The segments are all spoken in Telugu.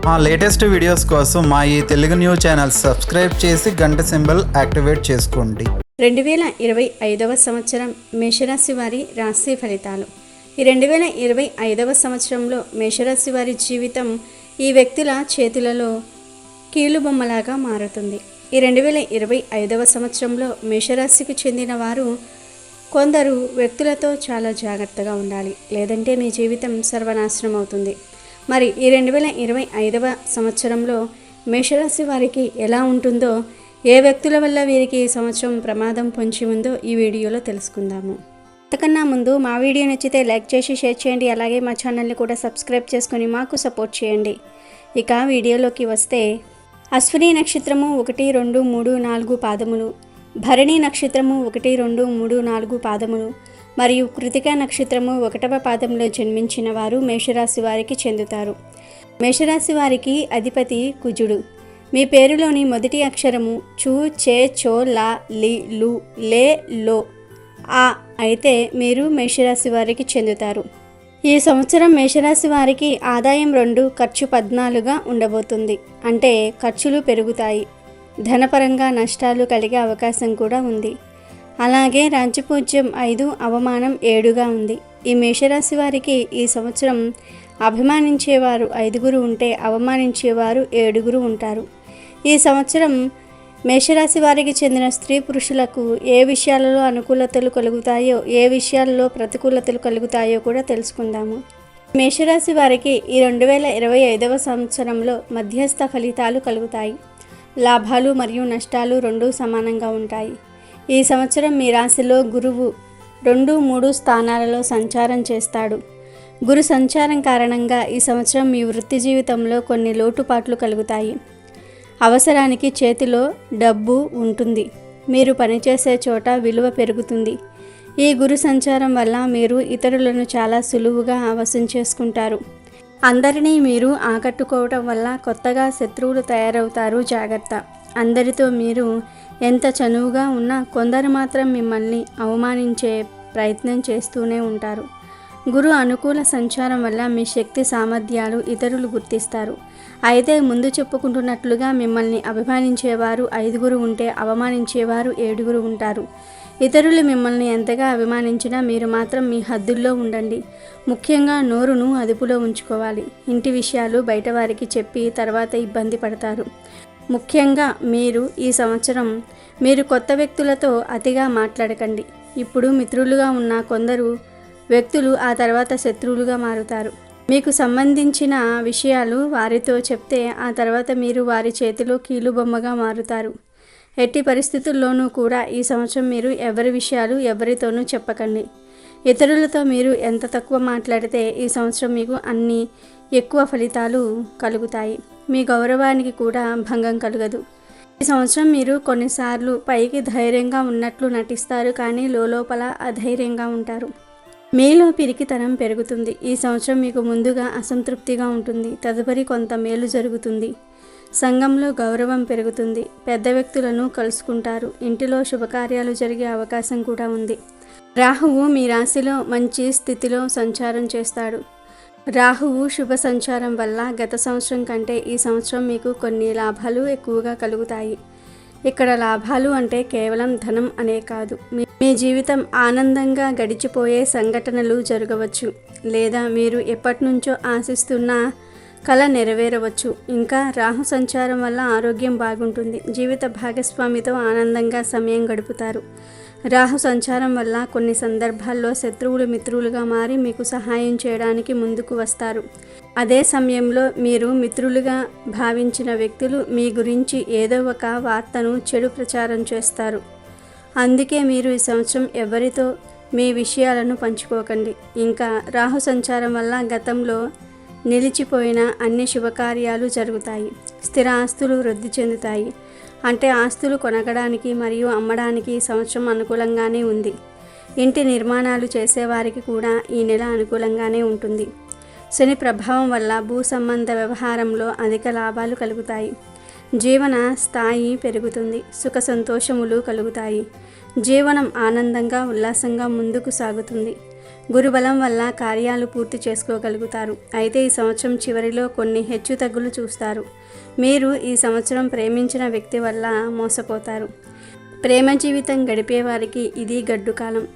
మా లేటెస్ట్ వీడియోస్ కోసం మా ఈ తెలుగు న్యూస్ ఛానల్ సబ్స్క్రైబ్ చేసి గంట సింబల్ యాక్టివేట్ చేసుకోండి. 2025వ సంవత్సరం మేషరాశి వారి రాశి ఫలితాలు. ఈ 2025వ సంవత్సరంలో మేషరాశి వారి జీవితం ఈ వ్యక్తుల చేతులలో కీలుబొమ్మలాగా మారుతుంది. ఈ 2025వ సంవత్సరంలో మేషరాశికి చెందిన వారు కొందరు వ్యక్తులతో చాలా జాగ్రత్తగా ఉండాలి, లేదంటే మీ జీవితం సర్వనాశనం అవుతుంది. మరి ఈ 2025వ సంవత్సరంలో మేషరాశి వారికి ఎలా ఉంటుందో, ఏ వ్యక్తుల వల్ల వీరికి ఈ సంవత్సరం ప్రమాదం పొంచి ఉందో ఈ వీడియోలో తెలుసుకుందాము. అంతకన్నా ముందు మా వీడియో నచ్చితే లైక్ చేసి షేర్ చేయండి, అలాగే మా ఛానల్ని కూడా సబ్స్క్రైబ్ చేసుకొని మాకు సపోర్ట్ చేయండి. ఇక వీడియోలోకి వస్తే, అశ్విని నక్షత్రము 1, 2, 3, 4 పాదములు, భరణి నక్షత్రము 1, 2, 3, 4 పాదములు మరియు కృతికా నక్షత్రము 1వ పాదంలో జన్మించిన వారు మేషరాశి వారికి చెందుతారు. మేషరాశి వారికి అధిపతి కుజుడు. మీ పేరులోని మొదటి అక్షరము చూ, చే, చో, లా, లి, లు, లే, లో, ఆ అయితే మీరు మేషరాశి వారికి చెందుతారు. ఈ సంవత్సరం మేషరాశి వారికి ఆదాయం 2, ఖర్చు 14గా ఉండబోతుంది. అంటే ఖర్చులు పెరుగుతాయి, ధనపరంగా నష్టాలు కలిగే అవకాశం కూడా ఉంది. అలాగే రాజ్యపూజ్యం 5, అవమానం 7గా ఉంది. ఈ మేషరాశి వారికి ఈ సంవత్సరం అభిమానించేవారు 5 ఉంటే అవమానించేవారు 7 ఉంటారు. ఈ సంవత్సరం మేషరాశి వారికి చెందిన స్త్రీ పురుషులకు ఏ విషయాలలో అనుకూలతలు కలుగుతాయో, ఏ విషయాలలో ప్రతికూలతలు కలుగుతాయో కూడా తెలుసుకుందాము. మేషరాశి వారికి ఈ 2025వ సంవత్సరంలో మధ్యస్థ ఫలితాలు కలుగుతాయి. లాభాలు మరియు నష్టాలు రెండూ సమానంగా ఉంటాయి. ఈ సంవత్సరం మీ రాశిలో గురువు 2, 3 స్థానాలలో సంచారం చేస్తాడు. గురు సంచారం కారణంగా ఈ సంవత్సరం మీ వృత్తి జీవితంలో కొన్ని లోటుపాట్లు కలుగుతాయి. అవసరానికి చేతిలో డబ్బు ఉంటుంది. మీరు పనిచేసే చోట విలువ పెరుగుతుంది. ఈ గురు సంచారం వల్ల మీరు ఇతరులను చాలా సులువుగా వశం చేసుకుంటారు. అందరినీ మీరు ఆకట్టుకోవటం వల్ల కొత్తగా శత్రువులు తయారవుతారు, జాగ్రత్త. అందరితో మీరు ఎంత చనువుగా ఉన్నా కొందరు మాత్రం మిమ్మల్ని అవమానించే ప్రయత్నం చేస్తూనే ఉంటారు. గురు అనుకూల సంచారం వల్ల మీ శక్తి సామర్థ్యాలు ఇతరులు గుర్తిస్తారు. అయితే ముందు చెప్పుకుంటున్నట్లుగా మిమ్మల్ని అభిమానించేవారు 5 ఉంటే అవమానించేవారు 7 ఉంటారు. ఇతరులు మిమ్మల్ని ఎంతగా అభిమానించినా మీరు మాత్రం మీ హద్దుల్లో ఉండండి. ముఖ్యంగా నోరును అదుపులో ఉంచుకోవాలి. ఇంటి విషయాలు బయట వారికి చెప్పి తర్వాత ఇబ్బంది పడతారు. ముఖ్యంగా మీరు ఈ సంవత్సరం మీరు కొత్త వ్యక్తులతో అతిగా మాట్లాడకండి. ఇప్పుడు మిత్రులుగా ఉన్న కొందరు వ్యక్తులు ఆ తర్వాత శత్రువులుగా మారుతారు. మీకు సంబంధించిన విషయాలు వారితో చెప్తే ఆ తర్వాత మీరు వారి చేతిలో కీలుబొమ్మగా మారుతారు. ఎట్టి పరిస్థితుల్లోనూ కూడా ఈ సంవత్సరం మీరు ఎవరి విషయాలు ఎవరితోనూ చెప్పకండి. ఇతరులతో మీరు ఎంత తక్కువ మాట్లాడితే ఈ సంవత్సరం మీకు అన్ని ఎక్కువ ఫలితాలు కలుగుతాయి. మీ గౌరవానికి కూడా భంగం కలగదు. ఈ సంవత్సరం మీరు కొన్నిసార్లు పైకి ధైర్యంగా ఉన్నట్లు నటిస్తారు, కానీ లోపల అధైర్యంగా ఉంటారు. మీలో పిరికితనం పెరుగుతుంది. ఈ సంవత్సరం మీకు ముందుగా అసంతృప్తిగా ఉంటుంది, తదుపరి కొంత మేలు జరుగుతుంది. సంఘంలో గౌరవం పెరుగుతుంది. పెద్ద వ్యక్తులను కలుసుకుంటారు. ఇంటిలో శుభకార్యాలు జరిగే అవకాశం కూడా ఉంది. రాహువు మీ రాశిలో మంచి స్థితిలో సంచారం చేస్తాడు. రాహువు శుభ సంచారం వల్ల గత సంవత్సరం కంటే ఈ సంవత్సరం మీకు కొన్ని లాభాలు ఎక్కువగా కలుగుతాయి. ఇక్కడ లాభాలు అంటే కేవలం ధనం అనే కాదు, మీ జీవితం ఆనందంగా గడిచిపోయే సంఘటనలు జరగవచ్చు, లేదా మీరు ఎప్పటి నుంచో ఆశిస్తున్న కళ నెరవేరవచ్చు. ఇంకా రాహు సంచారం వల్ల ఆరోగ్యం బాగుంటుంది. జీవిత భాగస్వామితో ఆనందంగా సమయం గడుపుతారు. రాహు సంచారం వల్ల కొన్ని సందర్భాల్లో శత్రువులు మిత్రులుగా మారి మీకు సహాయం చేయడానికి ముందుకు వస్తారు. అదే సమయంలో మీరు మిత్రులుగా భావించిన వ్యక్తులు మీ గురించి ఏదో ఒక వార్తను చెడు ప్రచారం చేస్తారు. అందుకే మీరు ఈ సంవత్సరం ఎవరితో మీ విషయాలను పంచుకోకండి. ఇంకా రాహు సంచారం వల్ల గతంలో నిలిచిపోయిన అన్ని శుభకార్యాలు జరుగుతాయి. స్థిర ఆస్తులు వృద్ధి చెందుతాయి. అంటే ఆస్తులు కొనగడానికి మరియు అమ్మడానికి ఈ సంవత్సరం అనుకూలంగానే ఉంది. ఇంటి నిర్మాణాలు చేసేవారికి కూడా ఈ నెల అనుకూలంగానే ఉంటుంది. శని ప్రభావం వల్ల భూ సంబంధ వ్యవహారంలో అధిక లాభాలు కలుగుతాయి. జీవన స్థాయి పెరుగుతుంది. సుఖ సంతోషములు కలుగుతాయి. జీవనం ఆనందంగా ఉల్లాసంగా ముందుకు సాగుతుంది. గురుబలం వల్ల కార్యాలు పూర్తి చేసుకోగలుగుతారు. అయితే ఈ సంవత్సరం చివరిలో కొన్ని హెచ్చుతగ్గులు చూస్తారు. మీరు ఈ సంవత్సరం ప్రేమించిన వ్యక్తి వల్ల మోసపోతారు. ప్రేమ జీవితం గడిపేవారికి ఇది గడ్డు కాలం.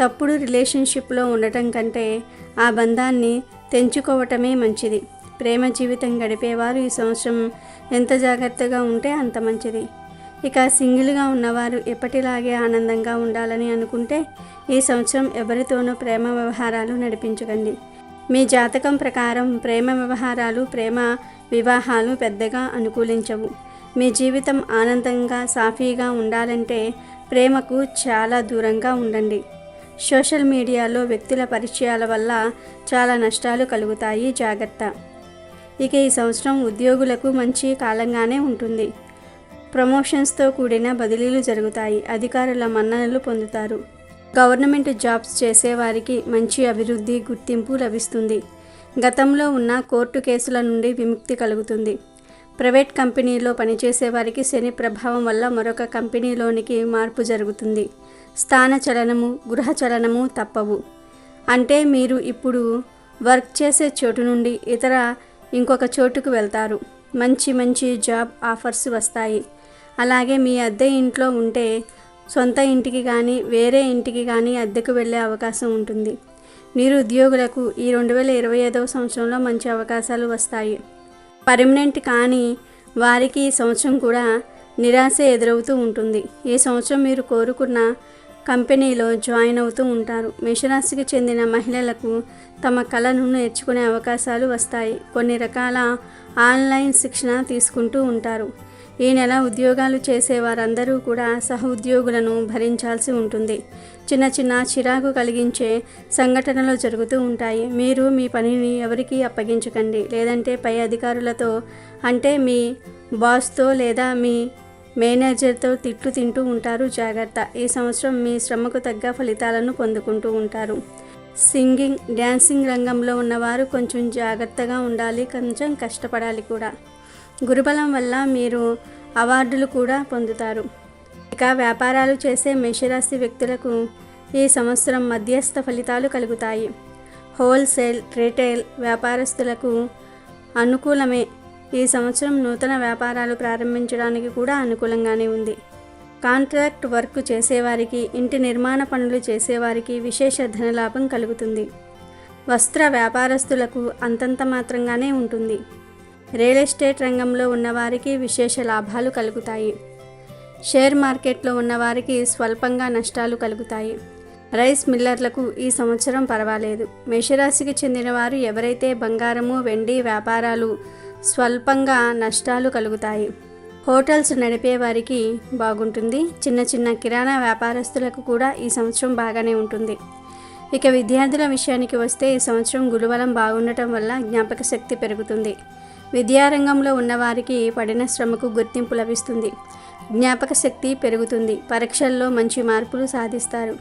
తప్పుడు రిలేషన్షిప్లో ఉండటం కంటే ఆ బంధాన్ని తెంచుకోవటమే మంచిది. ప్రేమ జీవితం గడిపేవారు ఈ సంవత్సరం ఎంత జాగ్రత్తగా ఉంటే అంత మంచిది. ఇక సింగిల్గా ఉన్నవారు ఎప్పటిలాగే ఆనందంగా ఉండాలని అనుకుంటే ఈ సంవత్సరం ఎవరితోనూ ప్రేమ వ్యవహారాలు నడిపించకండి. మీ జాతకం ప్రకారం ప్రేమ వ్యవహారాలు, ప్రేమ వివాహాలు పెద్దగా అనుకూలించవు. మీ జీవితం ఆనందంగా సాఫీగా ఉండాలంటే ప్రేమకు చాలా దూరంగా ఉండండి. సోషల్ మీడియాలో వ్యక్తుల పరిచయాల వల్ల చాలా నష్టాలు కలుగుతాయి. జాగ్రత్త. ఇక ఈ సంవత్సరం ఉద్యోగులకు మంచి కాలంగానే ఉంటుంది. ప్రమోషన్స్తో కూడిన బదిలీలు జరుగుతాయి. అధికారుల మన్ననలు పొందుతారు. గవర్నమెంట్ జాబ్స్ చేసేవారికి మంచి అభివృద్ధి, గుర్తింపు లభిస్తుంది. గతంలో ఉన్న కోర్టు కేసుల నుండి విముక్తి కలుగుతుంది. ప్రైవేట్ కంపెనీలో పనిచేసేవారికి శని ప్రభావం వల్ల మరొక కంపెనీలోనికి మార్పు జరుగుతుంది. స్థాన చలనము, గృహ చలనము తప్పవు. అంటే మీరు ఇప్పుడు వర్క్ చేసే చోటు నుండి ఇంకొక చోటుకు వెళ్తారు. మంచి జాబ్ ఆఫర్స్ వస్తాయి. అలాగే మీ అద్దె ఇంట్లో ఉంటే సొంత ఇంటికి కానీ వేరే ఇంటికి కానీ అద్దెకు వెళ్ళే అవకాశం ఉంటుంది. నిరుద్యోగులకు ఈ 2025వ సంవత్సరంలో మంచి అవకాశాలు వస్తాయి. పర్మనెంట్ కానీ వారికి ఈ సంవత్సరం కూడా నిరాశ ఎదురవుతూ ఉంటుంది. ఈ సంవత్సరం మీరు కోరుకున్న కంపెనీలో జాయిన్ అవుతూ ఉంటారు. మేషరాశికి చెందిన మహిళలకు తమ కళను నేర్చుకునే అవకాశాలు వస్తాయి. కొన్ని రకాల ఆన్లైన్ శిక్షణ తీసుకుంటూ ఉంటారు. ఈ నెల ఉద్యోగాలు చేసేవారందరూ కూడా సహోద్యోగులను భరించాల్సి ఉంటుంది. చిన్న చిరాకు కలిగించే సంఘటనలు జరుగుతూ ఉంటాయి. మీరు మీ పనిని ఎవరికీ అప్పగించకండి. లేదంటే పై అధికారులతో అంటే మీ బాస్తో లేదా మీ మేనేజర్తో తిట్లు తింటూ ఉంటారు. జాగ్రత్త. ఈ సంవత్సరం మీ శ్రమకు తగ్గ ఫలితాలను పొందుకుంటూ ఉంటారు. సింగింగ్, డ్యాన్సింగ్ రంగంలో ఉన్నవారు కొంచెం జాగ్రత్తగా ఉండాలి. కొంచెం కష్టపడాలి కూడా. గురుబలం వల్ల మీరు అవార్డులు కూడా పొందుతారు. ఇక వ్యాపారాలు చేసే మేషరాశి వ్యక్తులకు ఈ సంవత్సరం మధ్యస్థ ఫలితాలు కలుగుతాయి. హోల్సేల్, రిటైల్ వ్యాపారస్తులకు అనుకూలమే. ఈ సంవత్సరం నూతన వ్యాపారాలు ప్రారంభించడానికి కూడా అనుకూలంగానే ఉంది. కాంట్రాక్ట్ వర్క్ చేసేవారికి, ఇంటి నిర్మాణ పనులు చేసేవారికి విశేష ధనలాభం కలుగుతుంది. వస్త్ర వ్యాపారస్తులకు అంతంత మాత్రంగానే ఉంటుంది. రియల్ ఎస్టేట్ రంగంలో ఉన్నవారికి విశేష లాభాలు కలుగుతాయి. షేర్ మార్కెట్లో ఉన్నవారికి స్వల్పంగా నష్టాలు కలుగుతాయి. రైస్ మిల్లర్లకు ఈ సంవత్సరం పర్వాలేదు. మేషరాశికి చెందిన వారు ఎవరైతే బంగారము, వెండి వ్యాపారాలు స్వల్పంగా నష్టాలు కలుగుతాయి. హోటల్స్ నడిపే వారికి బాగుంటుంది. చిన్న కిరాణా వ్యాపారస్తులకు కూడా ఈ సంవత్సరం బాగానే ఉంటుంది. ఇక విద్యార్థుల విషయానికి వస్తే ఈ సంవత్సరం గురుబలం బాగుండటం వల్ల జ్ఞాపక శక్తి పెరుగుతుంది. విద్యారంగంలో ఉన్నవారికి పడిన శ్రమకు గుర్తింపు లభిస్తుంది. జ్ఞాపక శక్తి పెరుగుతుంది. పరీక్షల్లో మంచి మార్పులు సాధిస్తారు.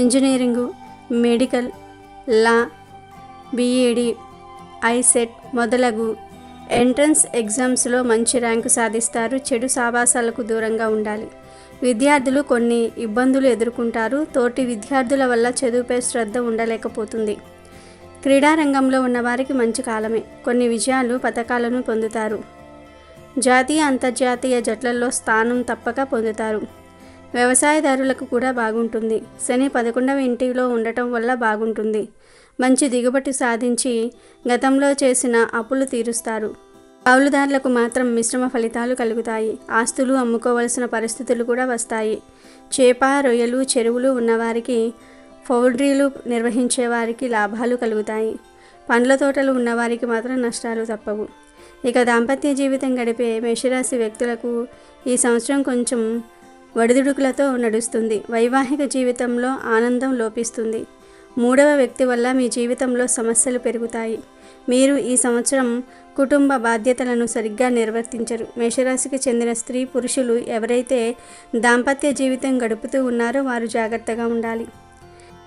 ఇంజనీరింగు, మెడికల్, లా, బీఈడి, ఐసెట్ మొదలగు ఎంట్రన్స్ ఎగ్జామ్స్లో మంచి ర్యాంకు సాధిస్తారు. చెడు సావాసాలకు దూరంగా ఉండాలి. విద్యార్థులు కొన్ని ఇబ్బందులు ఎదుర్కొంటారు. తోటి విద్యార్థుల వల్ల చదువుపై శ్రద్ధ ఉండలేకపోతుంది. క్రీడారంగంలో ఉన్నవారికి మంచి కాలమే. కొన్ని విజయాలు, పథకాలను పొందుతారు. జాతీయ, అంతర్జాతీయ జట్లలో స్థానం తప్పక పొందుతారు. వ్యవసాయదారులకు కూడా బాగుంటుంది. శని 11వ ఇంటిలో ఉండటం వల్ల బాగుంటుంది. మంచి దిగుబడి సాధించి గతంలో చేసిన అప్పులు తీరుస్తారు. కౌలుదారులకు మాత్రం మిశ్రమ ఫలితాలు కలుగుతాయి. ఆస్తులు అమ్ముకోవలసిన పరిస్థితులు కూడా వస్తాయి. చేప, రొయ్యలు, చెరువులు ఉన్నవారికి, పౌల్ట్రీలు నిర్వహించే వారికి లాభాలు కలుగుతాయి. పండ్ల తోటలు ఉన్నవారికి మాత్రం నష్టాలు తప్పవు. ఇక దాంపత్య జీవితం గడిపే మేషరాశి వ్యక్తులకు ఈ సంవత్సరం కొంచెం ఒడిదుడుకులతో నడుస్తుంది. వైవాహిక జీవితంలో ఆనందం లోపిస్తుంది. మూడవ వ్యక్తి వల్ల మీ జీవితంలో సమస్యలు పెరుగుతాయి. మీరు ఈ సంవత్సరం కుటుంబ బాధ్యతలను సరిగ్గా నిర్వర్తించరు. మేషరాశికి చెందిన స్త్రీ పురుషులు ఎవరైతే దాంపత్య జీవితం గడుపుతూ ఉన్నారో వారు జాగ్రత్తగా ఉండాలి.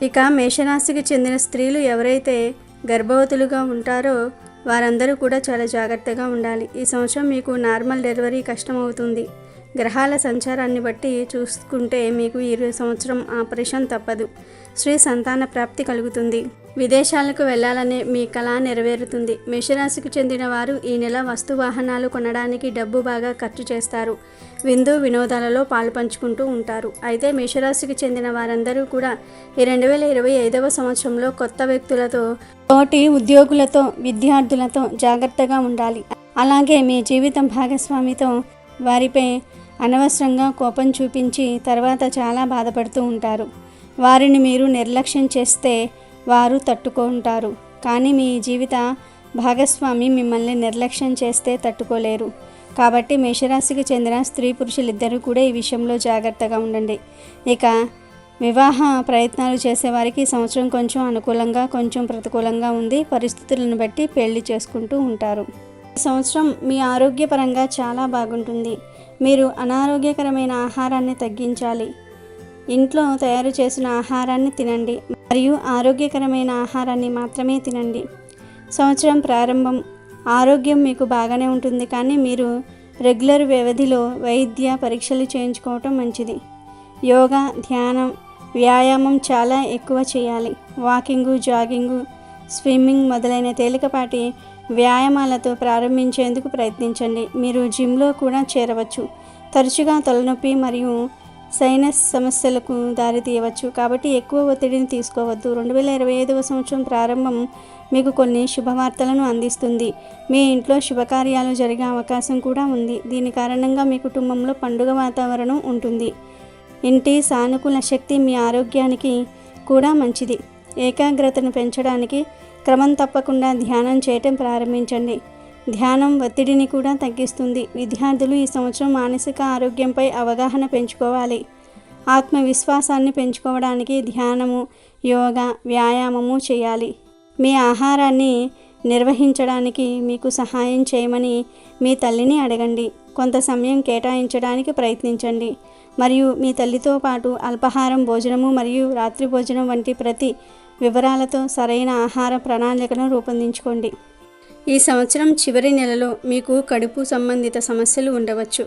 ఇక మేషరాశికి చెందిన స్త్రీలు ఎవరైతే గర్భవతులుగా ఉంటారో వారందరూ కూడా చాలా జాగ్రత్తగా ఉండాలి. ఈ సంవత్సరం మీకు నార్మల్ డెలివరీ కష్టమవుతుంది. గ్రహాల సంచారాన్ని బట్టి చూసుకుంటే మీకు ఈ సంవత్సరం ఆపరేషన్ తప్పదు. శ్రీ సంతాన ప్రాప్తి కలుగుతుంది. విదేశాలకు వెళ్ళాలనే మీ కళ నెరవేరుతుంది. మేషరాశికి చెందిన వారు ఈ నెల వస్తు వాహనాలు కొనడానికి డబ్బు బాగా ఖర్చు చేస్తారు. విందు వినోదాలలో పాలు పంచుకుంటూ ఉంటారు. అయితే మేషరాశికి చెందిన వారందరూ కూడా ఈ 2025వ సంవత్సరంలో కొత్త వ్యక్తులతో, తోటి ఉద్యోగులతో, విద్యార్థులతో జాగ్రత్తగా ఉండాలి. అలాగే మీ జీవితం భాగస్వామితో వారిపై అనవసరంగా కోపం చూపించి తర్వాత చాలా బాధపడుతూ ఉంటారు. వారిని మీరు నిర్లక్ష్యం చేస్తే వారు తట్టుకుంటారు. కానీ మీ జీవిత భాగస్వామి మిమ్మల్ని నిర్లక్ష్యం చేస్తే తట్టుకోలేరు. కాబట్టి మేషరాశికి చెందిన స్త్రీ పురుషులిద్దరూ కూడా ఈ విషయంలో జాగ్రత్తగా ఉండండి. ఇక వివాహ ప్రయత్నాలు చేసేవారికి ఈ సంవత్సరం కొంచెం అనుకూలంగా, కొంచెం ప్రతికూలంగా ఉంది. పరిస్థితులను బట్టి పెళ్లి చేసుకుంటూ ఉంటారు. ఈ సంవత్సరం మీ ఆరోగ్యపరంగా చాలా బాగుంటుంది. మీరు అనారోగ్యకరమైన ఆహారాన్ని తగ్గించాలి. ఇంట్లో తయారు చేసిన ఆహారాన్ని తినండి మరియు ఆరోగ్యకరమైన ఆహారాన్ని మాత్రమే తినండి. సంవత్సరం ప్రారంభం ఆరోగ్యం మీకు బాగానే ఉంటుంది, కానీ మీరు రెగ్యులర్ వ్యవధిలో వైద్య పరీక్షలు చేయించుకోవటం మంచిది. యోగా, ధ్యానం, వ్యాయామం చాలా ఎక్కువ చేయాలి. వాకింగు, జాగింగు, స్విమ్మింగ్ మొదలైన తేలికపాటి వ్యాయామాలతో ప్రారంభించేందుకు ప్రయత్నించండి. మీరు జిమ్లో కూడా చేరవచ్చు. తరచుగా తలనొప్పి మరియు సైనస్ సమస్యలకు దారితీయవచ్చు, కాబట్టి ఎక్కువ ఒత్తిడిని తీసుకోవద్దు. 2025వ సంవత్సరం ప్రారంభం మీకు కొన్ని శుభవార్తలను అందిస్తుంది. మీ ఇంట్లో శుభకార్యాలు జరిగే అవకాశం కూడా ఉంది. దీని కారణంగా మీ కుటుంబంలో పండుగ వాతావరణం ఉంటుంది. ఇంటి సానుకూల శక్తి మీ ఆరోగ్యానికి కూడా మంచిది. ఏకాగ్రతను పెంచడానికి క్రమం తప్పకుండా ధ్యానం చేయటం ప్రారంభించండి. ధ్యానం ఒత్తిడిని కూడా తగ్గిస్తుంది. విద్యార్థులు ఈ సంవత్సరం మానసిక ఆరోగ్యంపై అవగాహన పెంచుకోవాలి. ఆత్మవిశ్వాసాన్ని పెంచుకోవడానికి ధ్యానము, యోగా, వ్యాయామము చేయాలి. మీ ఆహారాన్ని నిర్వహించడానికి మీకు సహాయం చేయమని మీ తల్లిని అడగండి. కొంత సమయం కేటాయించడానికి ప్రయత్నించండి మరియు మీ తల్లితో పాటు అల్పాహారం భోజనము మరియు రాత్రి భోజనం వంటి ప్రతి వివరాలతో సరైన ఆహార ప్రణాళికను రూపొందించుకోండి. ఈ సంవత్సరం చివరి నెలలో మీకు కడుపు సంబంధిత సమస్యలు ఉండవచ్చు.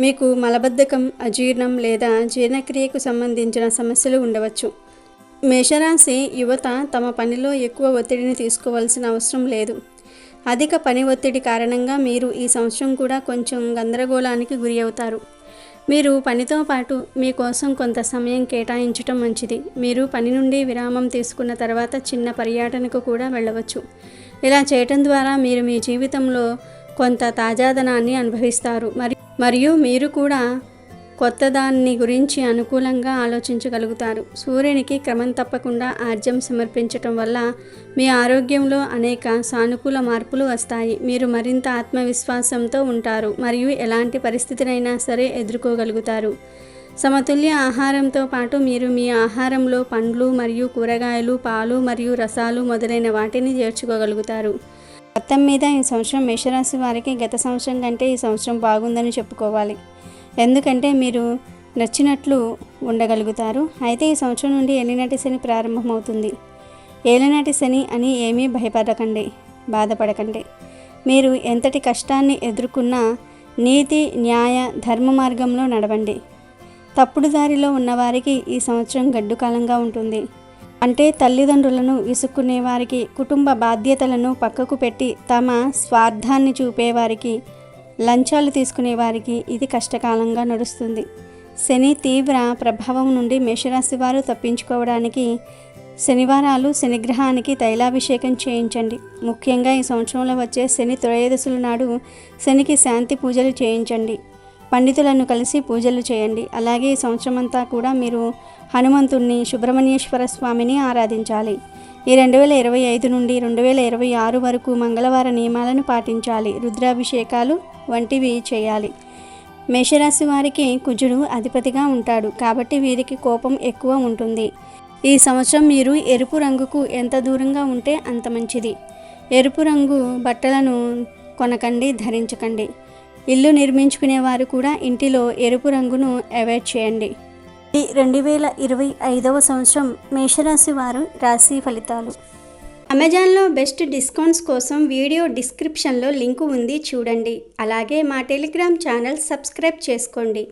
మీకు మలబద్ధకం, అజీర్ణం లేదా జీర్ణక్రియకు సంబంధించిన సమస్యలు ఉండవచ్చు. మేషరాశి యువత తమ పనిలో ఎక్కువ ఒత్తిడిని తీసుకోవాల్సిన అవసరం లేదు. అధిక పని ఒత్తిడి కారణంగా మీరు ఈ సంవత్సరం కూడా కొంచెం గందరగోళానికి గురి అవుతారు. మీరు పనితో పాటు మీకోసం కొంత సమయం కేటాయించటం మంచిది. మీరు పని నుండి విరామం తీసుకున్న తర్వాత చిన్న పర్యటనకు కూడా వెళ్ళవచ్చు. ఇలా చేయటం ద్వారా మీరు మీ జీవితంలో కొంత తాజాదనాన్ని అనుభవిస్తారు మరియు మీరు కూడా కొత్త దాన్ని గురించి అనుకూలంగా ఆలోచించగలుగుతారు. సూర్యునికి క్రమం తప్పకుండా ఆర్జ్యం సమర్పించటం వల్ల మీ ఆరోగ్యంలో అనేక సానుకూల మార్పులు వస్తాయి. మీరు మరింత ఆత్మవిశ్వాసంతో ఉంటారు మరియు ఎలాంటి పరిస్థితినైనా సరే ఎదుర్కోగలుగుతారు. సమతుల్య ఆహారంతో పాటు మీరు మీ ఆహారంలో పండ్లు మరియు కూరగాయలు, పాలు మరియు రసాలు మొదలైన వాటిని చేర్చుకోగలుగుతారు. మొత్తం మీద ఈ సంవత్సరం మేషరాశి వారికి గత సంవత్సరం కంటే ఈ సంవత్సరం బాగుందని చెప్పుకోవాలి. ఎందుకంటే మీరు నచ్చినట్లు ఉండగలుగుతారు. అయితే ఈ సంవత్సరం నుండి ఏలినాటి శని ప్రారంభమవుతుంది. ఏలినాటి శని అని ఏమీ భయపడకండి, బాధపడకండి. మీరు ఎంతటి కష్టాన్ని ఎదుర్కొన్నా నీతి, న్యాయ, ధర్మ మార్గంలో నడవండి. తప్పుడు దారిలో ఉన్నవారికి ఈ సంవత్సరం గడ్డు కాలంగా ఉంటుంది. అంటే తల్లిదండ్రులను విసుక్కునే వారికి, కుటుంబ బాధ్యతలను పక్కకు పెట్టి తమ స్వార్థాన్ని చూపేవారికి, లంచాలు తీసుకునేవారికి ఇది కష్టకాలంగా నడుస్తుంది. శని తీవ్ర ప్రభావం నుండి మేషరాశి వారు తప్పించుకోవడానికి శనివారాలు శనిగ్రహానికి తైలాభిషేకం చేయించండి. ముఖ్యంగా ఈ సంవత్సరంలో వచ్చే శని త్రయోదశుల నాడు శనికి శాంతి పూజలు చేయించండి. పండితులను కలిసి పూజలు చేయండి. అలాగే ఈ సంవత్సరం అంతా కూడా మీరు హనుమంతుణ్ణి, సుబ్రహ్మణ్యేశ్వర స్వామిని ఆరాధించాలి. ఈ 2025 నుండి 2026 వరకు మంగళవార నియమాలను పాటించాలి. రుద్రాభిషేకాలు వంటివి చేయాలి. మేషరాశి వారికి కుజుడు అధిపతిగా ఉంటాడు, కాబట్టి వీరికి కోపం ఎక్కువ ఉంటుంది. ఈ సంవత్సరం మీరు ఎరుపు రంగుకు ఎంత దూరంగా ఉంటే అంత మంచిది. ఎరుపు రంగు బట్టలను కొనకండి, ధరించకండి. ఇల్లు నిర్మించుకునే వారు కూడా ఇంటిలో ఎరుపు రంగును అవాయిడ్ చేయండి. ఈ 2025వ సంవత్సరం మేషరాశి వారు రాశి ఫలితాలు. అమెజాన్లో బెస్ట్ డిస్కౌంట్స్ కోసం వీడియో డిస్క్రిప్షన్లో లింకు ఉంది చూడండి. అలాగే మా టెలిగ్రామ్ ఛానల్ సబ్స్క్రైబ్ చేసుకోండి.